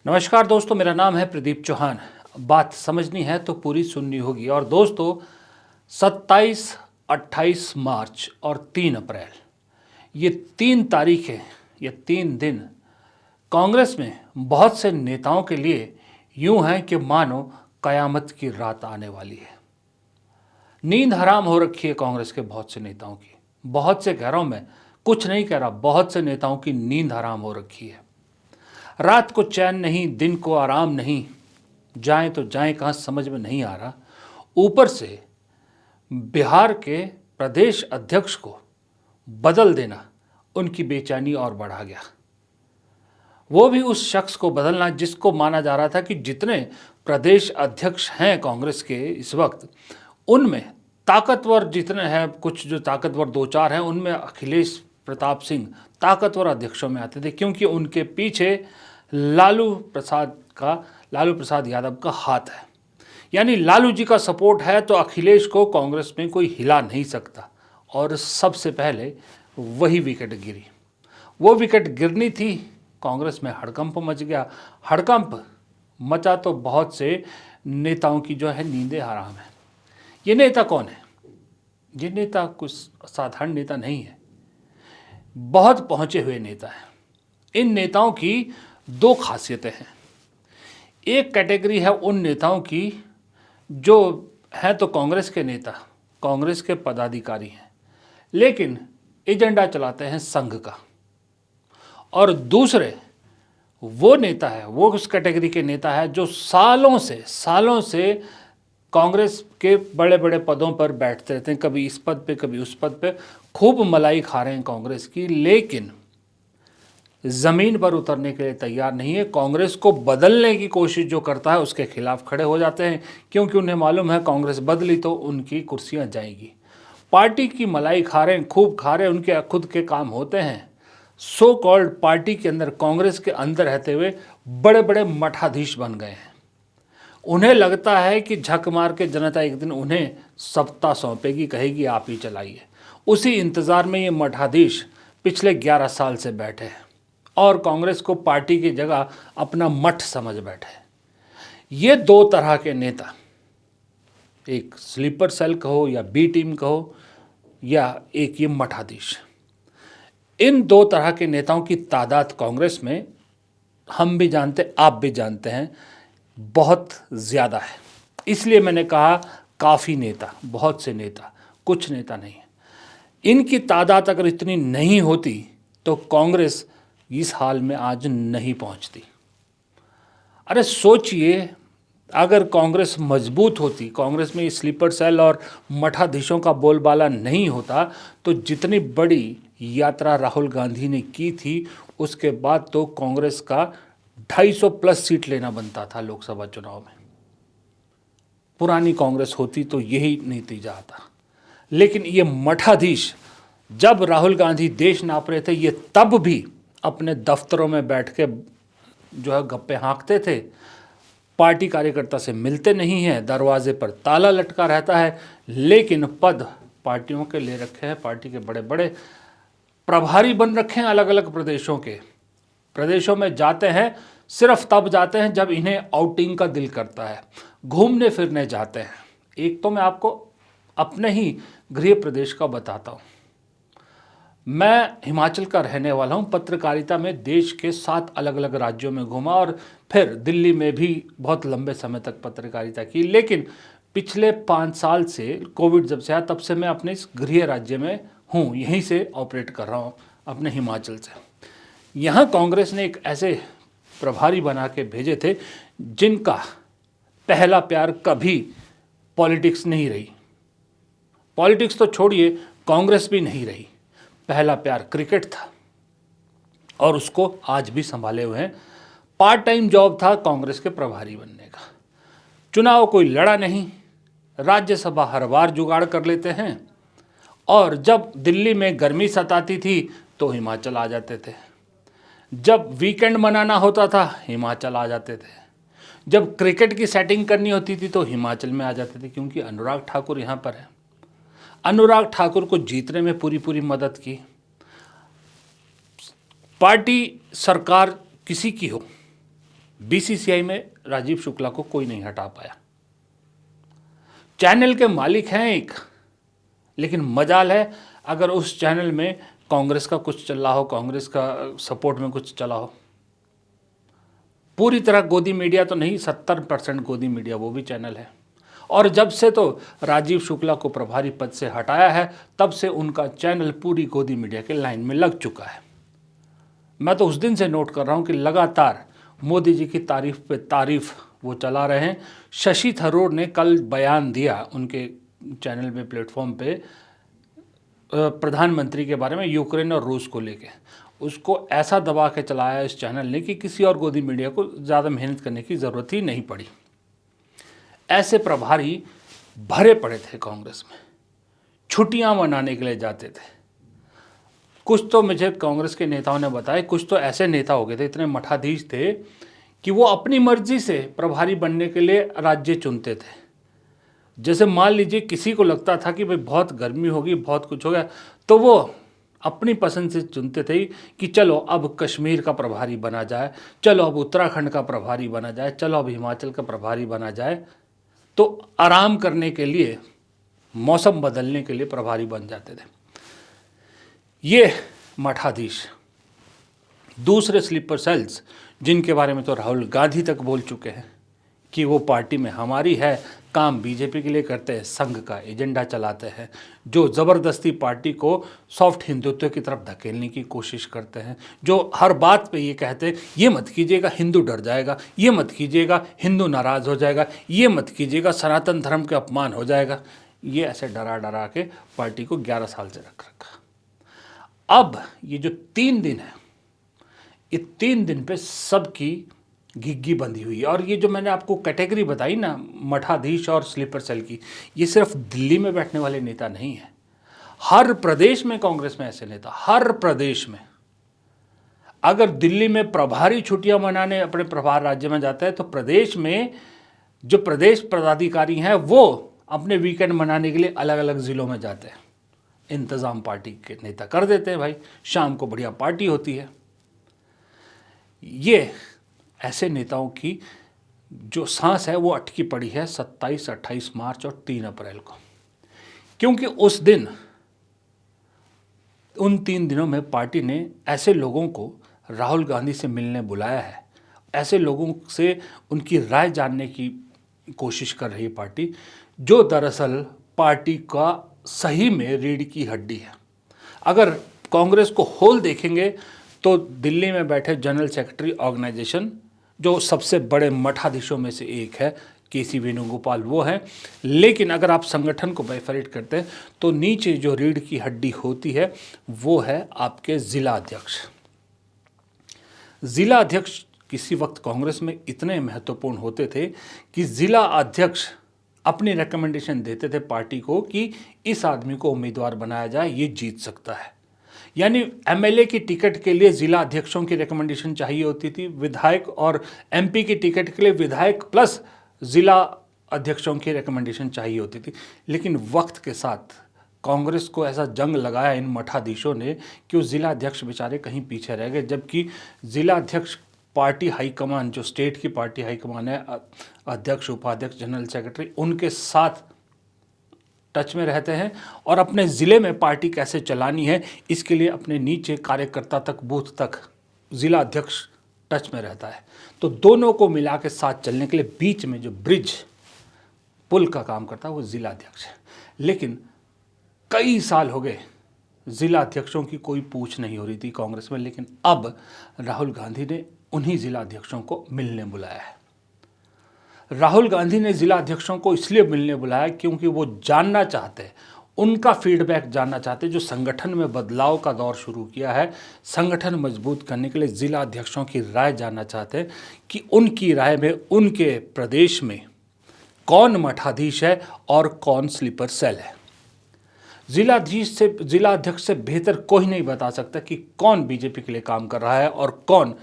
नमस्कार दोस्तों, मेरा नाम है प्रदीप चौहान। बात समझनी है तो पूरी सुननी होगी। और दोस्तों, 27, 28 मार्च और 3 अप्रैल, ये 3 तारीखें, ये 3 दिन कांग्रेस में बहुत से नेताओं के लिए यूं हैं कि मानो कयामत की रात आने वाली है। नींद हराम हो रखी है कांग्रेस के बहुत से नेताओं की। बहुत से कह रहा हूं मैं, कुछ नहीं कह रहा, बहुत से नेताओं की नींद हराम हो रखी है। रात को चैन नहीं, दिन को आराम नहीं, जाएं तो जाएं कहाँ समझ में नहीं आ रहा। ऊपर से बिहार के प्रदेश अध्यक्ष को बदल देना उनकी बेचैनी और बढ़ा गया। वो भी उस शख्स को बदलना जिसको माना जा रहा था कि जितने प्रदेश अध्यक्ष हैं कांग्रेस के इस वक्त, उनमें ताकतवर जितने हैं, कुछ जो ताकतवर दो चार हैं, उनमें अखिलेश प्रताप सिंह ताकतवर अध्यक्षों में आते थे, क्योंकि उनके पीछे लालू प्रसाद यादव का हाथ है। यानी लालू जी का सपोर्ट है तो अखिलेश को कांग्रेस में कोई हिला नहीं सकता। और सबसे पहले वही विकेट गिरी। वो विकेट गिरनी थी, कांग्रेस में हड़कंप मच गया। हड़कंप मचा तो बहुत से नेताओं की जो है नींदें हराम है। ये नेता कौन है? ये नेता कुछ साधारण नेता नहीं है, बहुत पहुंचे हुए नेता है। इन नेताओं की दो खासियतें हैं। एक कैटेगरी है उन नेताओं की जो हैं तो कांग्रेस के नेता, कांग्रेस के पदाधिकारी हैं, लेकिन एजेंडा चलाते हैं संघ का। और दूसरे वो नेता है, वो उस कैटेगरी के नेता है जो सालों से कांग्रेस के बड़े बड़े पदों पर बैठते रहते हैं, कभी इस पद पे कभी उस पद पे, खूब मलाई खा रहे हैं कांग्रेस की, लेकिन ज़मीन पर उतरने के लिए तैयार नहीं है। कांग्रेस को बदलने की कोशिश जो करता है उसके खिलाफ खड़े हो जाते हैं, क्योंकि उन्हें मालूम है कांग्रेस बदली तो उनकी कुर्सियां जाएंगी। पार्टी की मलाई खा रहे हैं, खूब खा रहे हैं, उनके खुद के काम होते हैं। सो कॉल्ड पार्टी के अंदर, कांग्रेस के अंदर रहते हुए बड़े बड़े मठाधीश बन गए हैं। उन्हें लगता है कि झक मार के जनता एक दिन उन्हें सत्ता सौंपेगी, कहेगी आप ही चलाइए। उसी इंतज़ार में ये मठाधीश पिछले 11 साल से बैठे हैं और कांग्रेस को पार्टी की जगह अपना मठ समझ बैठे। ये दो तरह के नेता, एक स्लीपर सेल कहो या बी टीम कहो, या एक ये मठाधीश, इन दो तरह के नेताओं की तादाद कांग्रेस में, हम भी जानते, आप भी जानते हैं, बहुत ज़्यादा है। इसलिए मैंने कहा काफ़ी नेता, बहुत से नेता, कुछ नेता नहीं है। इनकी तादाद अगर इतनी नहीं होती तो कांग्रेस इस हाल में आज नहीं पहुंचती। अरे सोचिए, अगर कांग्रेस मजबूत होती, कांग्रेस में स्लीपर सेल और मठाधीशों का बोलबाला नहीं होता, तो जितनी बड़ी यात्रा राहुल गांधी ने की थी, उसके बाद तो कांग्रेस का 250 प्लस सीट लेना बनता था लोकसभा चुनाव में। पुरानी कांग्रेस होती तो यही नतीजा आता। लेकिन ये मठाधीश, जब राहुल गांधी देश नाप रहे थे, ये तब भी अपने दफ्तरों में बैठ के जो है गप्पे हाँकते थे। पार्टी कार्यकर्ता से मिलते नहीं हैं, दरवाजे पर ताला लटका रहता है, लेकिन पद पार्टियों के ले रखे हैं। पार्टी के बड़े बड़े प्रभारी बन रखे हैं अलग अलग प्रदेशों के। प्रदेशों में जाते हैं, सिर्फ तब जाते हैं जब इन्हें आउटिंग का दिल करता है, घूमने फिरने जाते हैं। एक तो मैं आपको अपने ही गृह प्रदेश का बताता हूँ। मैं हिमाचल का रहने वाला हूँ। पत्रकारिता में देश के 7 अलग अलग राज्यों में घूमा और फिर दिल्ली में भी बहुत लंबे समय तक पत्रकारिता की। लेकिन पिछले 5 साल से, कोविड जब से आया तब से मैं अपने इस गृह राज्य में हूँ, यहीं से ऑपरेट कर रहा हूँ, अपने हिमाचल से। यहाँ कांग्रेस ने एक ऐसे प्रभारी बना के भेजे थे जिनका पहला प्यार कभी पॉलिटिक्स नहीं रही। पॉलिटिक्स तो छोड़िए, कांग्रेस भी नहीं रही। पहला प्यार क्रिकेट था और उसको आज भी संभाले हुए हैं। पार्ट टाइम जॉब था कांग्रेस के प्रभारी बनने का। चुनाव कोई लड़ा नहीं, राज्यसभा हर बार जुगाड़ कर लेते हैं, और जब दिल्ली में गर्मी सताती थी तो हिमाचल आ जाते थे। जब वीकेंड मनाना होता था हिमाचल आ जाते थे। जब क्रिकेट की सेटिंग करनी होती थी तो हिमाचल में आ जाते थे, क्योंकि अनुराग ठाकुर यहाँ पर है। अनुराग ठाकुर को जीतने में पूरी मदद की। पार्टी सरकार किसी की हो, बीसीसीआई में राजीव शुक्ला को कोई नहीं हटा पाया। चैनल के मालिक हैं एक, लेकिन मजाल है अगर उस चैनल में कांग्रेस का कुछ चल रहा हो, कांग्रेस का सपोर्ट में कुछ चला हो। पूरी तरह गोदी मीडिया तो नहीं, 70% गोदी मीडिया वो भी चैनल है। और जब से तो राजीव शुक्ला को प्रभारी पद से हटाया है, तब से उनका चैनल पूरी गोदी मीडिया के लाइन में लग चुका है। मैं तो उस दिन से नोट कर रहा हूं कि लगातार मोदी जी की तारीफ पे तारीफ वो चला रहे हैं। शशि थरूर ने कल बयान दिया उनके चैनल में, प्लेटफॉर्म पे, प्रधानमंत्री के बारे में, यूक्रेन और रूस को लेके। उसको ऐसा दबा के चलाया इस चैनल ने कि किसी और गोदी मीडिया को ज़्यादा मेहनत करने की ज़रूरत ही नहीं पड़ी। ऐसे प्रभारी भरे पड़े थे कांग्रेस में, छुट्टियां मनाने के लिए जाते थे। कुछ तो मुझे कांग्रेस के नेताओं ने बताया, कुछ तो ऐसे नेता हो गए थे, इतने मठाधीश थे कि वो अपनी मर्जी से प्रभारी बनने के लिए राज्य चुनते थे। जैसे मान लीजिए किसी को लगता था कि भाई बहुत गर्मी होगी, बहुत कुछ हो गया, तो वो अपनी पसंद से चुनते थे कि चलो अब कश्मीर का प्रभारी बना जाए, चलो अब उत्तराखंड का प्रभारी बना जाए, चलो अब हिमाचल का प्रभारी बना जाए। तो आराम करने के लिए, मौसम बदलने के लिए प्रभारी बन जाते थे ये मठाधीश। दूसरे स्लीपर सेल्स, जिनके बारे में तो राहुल गांधी तक बोल चुके हैं कि वो पार्टी में हमारी है, काम बीजेपी के लिए करते हैं, संघ का एजेंडा चलाते हैं, जो ज़बरदस्ती पार्टी को सॉफ्ट हिंदुत्व की तरफ धकेलने की कोशिश करते हैं, जो हर बात पे ये कहते हैं ये मत कीजिएगा हिंदू डर जाएगा, ये मत कीजिएगा हिंदू नाराज़ हो जाएगा, ये मत कीजिएगा सनातन धर्म के अपमान हो जाएगा। ये ऐसे डरा डरा के पार्टी को 11 साल से रख रखा। अब ये जो 3 दिन है, ये 3 दिन पे सबकी घिग्गी बंधी हुई है। और ये जो मैंने आपको कैटेगरी बताई ना, मठाधीश और स्लीपर सेल की, ये सिर्फ दिल्ली में बैठने वाले नेता नहीं है, हर प्रदेश में कांग्रेस में ऐसे नेता, हर प्रदेश में। अगर दिल्ली में प्रभारी छुट्टियां मनाने अपने प्रभार राज्य में जाता है, तो प्रदेश में जो प्रदेश पदाधिकारी हैं वो अपने वीकेंड मनाने के लिए अलग अलग जिलों में जाते हैं। इंतजाम पार्टी के नेता कर देते हैं भाई, शाम को बढ़िया पार्टी होती है। ये ऐसे नेताओं की जो सांस है वो अटकी पड़ी है 27, 28 मार्च और 3 अप्रैल को, क्योंकि उस दिन, उन 3 दिनों में पार्टी ने ऐसे लोगों को राहुल गांधी से मिलने बुलाया है, ऐसे लोगों से उनकी राय जानने की कोशिश कर रही है पार्टी, जो दरअसल पार्टी का सही में रीढ़ की हड्डी है। अगर कांग्रेस को होल देखेंगे तो दिल्ली में बैठे जनरल सेक्रेटरी ऑर्गेनाइजेशन, जो सबसे बड़े मठाधीशों में से एक है, केसी वेणुगोपाल, वो है। लेकिन अगर आप संगठन को बाइफरेट करते हैं तो नीचे जो रीढ़ की हड्डी होती है वो है आपके जिला अध्यक्ष। जिला अध्यक्ष किसी वक्त कांग्रेस में इतने महत्वपूर्ण होते थे कि जिला अध्यक्ष अपनी रिकमेंडेशन देते थे पार्टी को कि इस आदमी को उम्मीदवार बनाया जाए, ये जीत सकता है। यानी एमएलए की टिकट के लिए जिला अध्यक्षों की रिकमेंडेशन चाहिए होती थी, विधायक और एमपी की टिकट के लिए विधायक प्लस जिला अध्यक्षों की रिकमेंडेशन चाहिए होती थी। लेकिन वक्त के साथ कांग्रेस को ऐसा जंग लगाया इन मठाधीशों ने कि वो जिला अध्यक्ष बेचारे कहीं पीछे रह गए, जबकि जिला अध्यक्ष पार्टी हाईकमान, जो स्टेट की पार्टी हाईकमान है, अध्यक्ष, उपाध्यक्ष, जनरल सेक्रेटरी, उनके साथ टच में रहते हैं और अपने ज़िले में पार्टी कैसे चलानी है इसके लिए अपने नीचे कार्यकर्ता तक, बूथ तक ज़िला अध्यक्ष टच में रहता है। तो दोनों को मिला के साथ चलने के लिए बीच में जो ब्रिज, पुल का काम करता है वो ज़िला अध्यक्ष है। लेकिन कई साल हो गए ज़िला अध्यक्षों की कोई पूछ नहीं हो रही थी कांग्रेस में, लेकिन अब राहुल गांधी ने उन्हीं ज़िला अध्यक्षों को मिलने बुलाया है। राहुल गांधी ने जिला अध्यक्षों को इसलिए मिलने बुलाया क्योंकि वो जानना चाहते हैं, उनका फीडबैक जानना चाहते हैं। जो संगठन में बदलाव का दौर शुरू किया है, संगठन मजबूत करने के लिए जिला अध्यक्षों की राय जानना चाहते हैं कि उनकी राय में उनके प्रदेश में कौन मठाधीश है और कौन स्लीपर सेल है। जिला अध्यक्ष से बेहतर कोई नहीं बता सकता कि कौन बीजेपी के लिए काम कर रहा है और कौन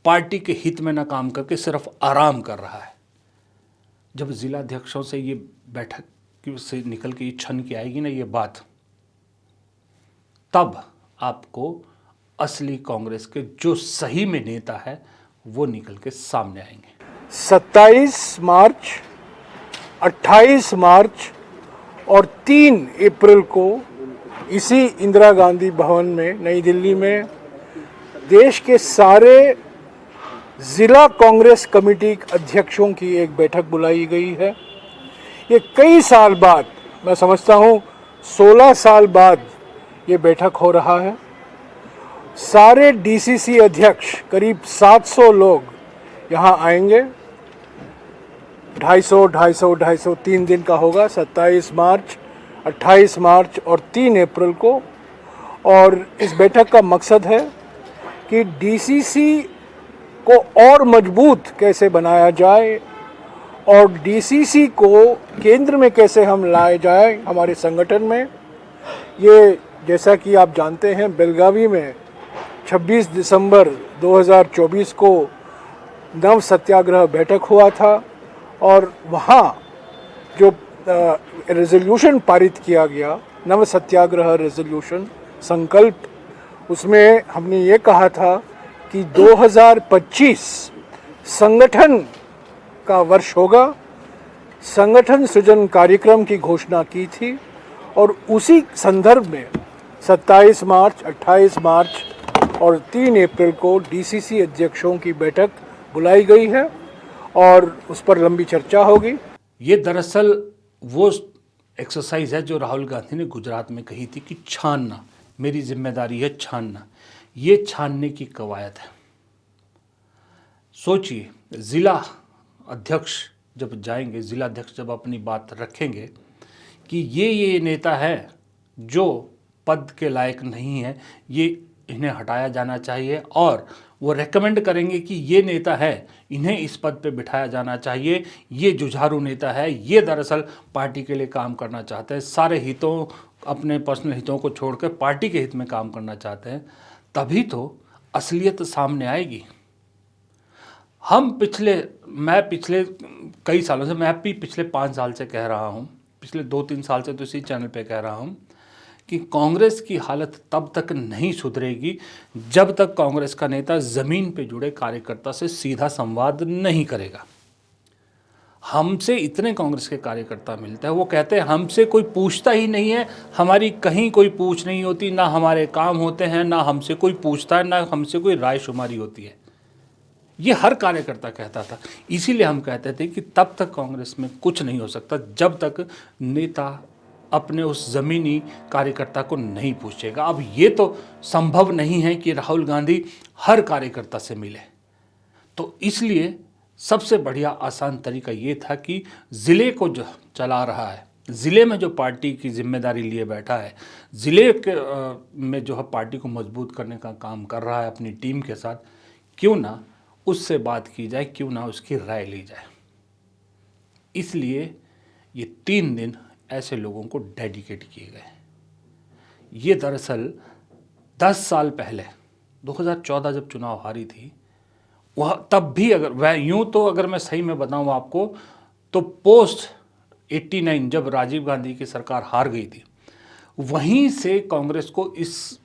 पार्टी के हित में ना काम करके सिर्फ आराम कर रहा है। जब जिला अध्यक्षों से ये बैठक से निकल के ये छन के आएगी ना ये बात, तब आपको असली कांग्रेस के जो सही में नेता है वो निकल के सामने आएंगे। 27 मार्च, 28 मार्च और 3 अप्रैल को इसी इंदिरा गांधी भवन में नई दिल्ली में देश के सारे जिला कांग्रेस कमेटी अध्यक्षों की एक बैठक बुलाई गई है। ये कई साल बाद, मैं समझता हूँ 16 साल बाद ये बैठक हो रहा है। सारे डीसीसी अध्यक्ष करीब 700 लोग यहाँ आएंगे। 250 3 दिन का होगा, 27 मार्च, 28 मार्च और 3 अप्रैल को। और इस बैठक का मकसद है कि डीसीसी को और मजबूत कैसे बनाया जाए और डीसीसी को केंद्र में कैसे हम लाए जाए हमारे संगठन में। ये जैसा कि आप जानते हैं, बेलगावी में 26 दिसंबर 2024 को नव सत्याग्रह बैठक हुआ था और वहाँ जो रेजोल्यूशन पारित किया गया, नव सत्याग्रह रेजोल्यूशन संकल्प, उसमें हमने ये कहा था कि 2025 संगठन का वर्ष होगा। संगठन सृजन कार्यक्रम की घोषणा की थी और उसी संदर्भ में 27 मार्च, 28 मार्च और 3 अप्रैल को डीसीसी अध्यक्षों की बैठक बुलाई गई है और उस पर लंबी चर्चा होगी। ये दरअसल वो एक्सरसाइज है जो राहुल गांधी ने गुजरात में कही थी कि छानना, मेरी जिम्मेदारी है छानना। ये छानने की कवायद है। सोचिए, ज़िला अध्यक्ष जब जाएंगे, ज़िला अध्यक्ष जब अपनी बात रखेंगे कि ये नेता है जो पद के लायक नहीं है, ये इन्हें हटाया जाना चाहिए, और वो रेकमेंड करेंगे कि ये नेता है, इन्हें इस पद पे बिठाया जाना चाहिए, ये जुझारू नेता है, ये दरअसल पार्टी के लिए काम करना चाहते हैं, सारे हितों, अपने पर्सनल हितों को छोड़कर पार्टी के हित में काम करना चाहते हैं, तभी तो असलियत सामने आएगी। मैं पिछले कई सालों से, मैं भी पिछले 5 साल से कह रहा हूँ, पिछले 2-3 साल से तो इसी चैनल पे कह रहा हूँ कि कांग्रेस की हालत तब तक नहीं सुधरेगी जब तक कांग्रेस का नेता ज़मीन पे जुड़े कार्यकर्ता से सीधा संवाद नहीं करेगा। हमसे इतने कांग्रेस के कार्यकर्ता मिलते हैं, वो कहते हैं हमसे कोई पूछता ही नहीं है, हमारी कहीं कोई पूछ नहीं होती, ना हमारे काम होते हैं, ना हमसे कोई पूछता है, ना हमसे कोई रायशुमारी होती है। ये हर कार्यकर्ता कहता था। इसीलिए हम कहते थे कि तब तक कांग्रेस में कुछ नहीं हो सकता जब तक नेता अपने उस ज़मीनी कार्यकर्ता को नहीं पूछेगा। अब ये तो संभव नहीं है कि राहुल गांधी हर कार्यकर्ता से मिले, तो इसलिए सबसे बढ़िया आसान तरीका ये था कि ज़िले को जो चला रहा है, ज़िले में जो पार्टी की जिम्मेदारी लिए बैठा है, ज़िले में जो है पार्टी को मजबूत करने का काम कर रहा है अपनी टीम के साथ, क्यों ना उससे बात की जाए, क्यों ना उसकी राय ली जाए। इसलिए ये 3 दिन ऐसे लोगों को डेडिकेट किए गए। ये दरअसल 10 साल पहले 2014 जब चुनाव हारी थी, वह तब भी, अगर वह यूँ तो अगर मैं सही में बताऊँ आपको, तो पोस्ट 89 जब राजीव गांधी की सरकार हार गई थी, वहीं से कांग्रेस को इस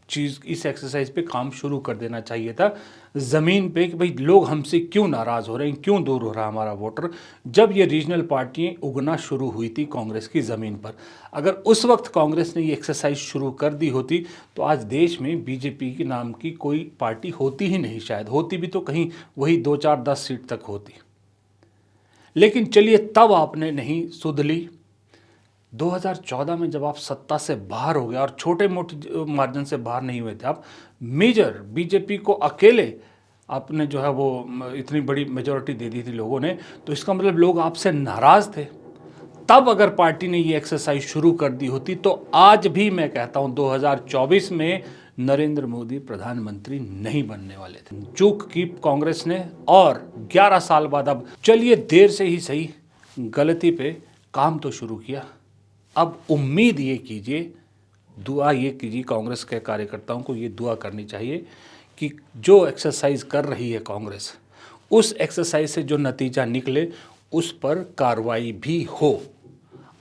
एक्सरसाइज पे काम शुरू कर देना चाहिए था ज़मीन पे कि भाई लोग हमसे क्यों नाराज़ हो रहे हैं, क्यों दूर हो रहा है हमारा वोटर। जब ये रीजनल पार्टियाँ उगना शुरू हुई थी कांग्रेस की ज़मीन पर, अगर उस वक्त कांग्रेस ने ये एक्सरसाइज शुरू कर दी होती तो आज देश में बीजेपी के नाम की कोई पार्टी होती ही नहीं, शायद होती भी तो कहीं वही 2-4-10 सीट तक होती। लेकिन चलिए, तब आपने नहीं सुध ली। 2014 में जब आप सत्ता से बाहर हो गए, और छोटे मोटे मार्जिन से बाहर नहीं हुए थे आप, मेजर बीजेपी को अकेले आपने जो है वो इतनी बड़ी मेजॉरिटी दे दी थी लोगों ने, तो इसका मतलब लोग आपसे नाराज़ थे। तब अगर पार्टी ने ये एक्सरसाइज शुरू कर दी होती तो आज भी मैं कहता हूँ 2024 में नरेंद्र मोदी प्रधानमंत्री नहीं बनने वाले थे। चूक की कांग्रेस ने, और 11 साल बाद, अब चलिए देर से ही सही, गलती पे काम तो शुरू किया। अब उम्मीद ये कीजिए, दुआ ये कीजिए, कांग्रेस के कार्यकर्ताओं को ये दुआ करनी चाहिए कि जो एक्सरसाइज कर रही है कांग्रेस, उस एक्सरसाइज से जो नतीजा निकले उस पर कार्रवाई भी हो।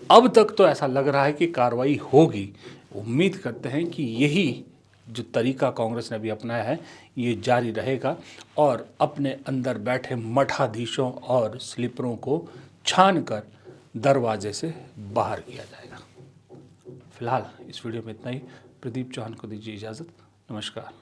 अब तक तो ऐसा लग रहा है कि कार्रवाई होगी। उम्मीद करते हैं कि यही जो तरीका कांग्रेस ने अभी अपनाया है ये जारी रहेगा और अपने अंदर बैठे मठाधीशों और स्लीपरों को छान कर दरवाजे से बाहर किया जाएगा। फिलहाल इस वीडियो में इतना ही। प्रदीप चौहान को दीजिए इजाज़त। नमस्कार।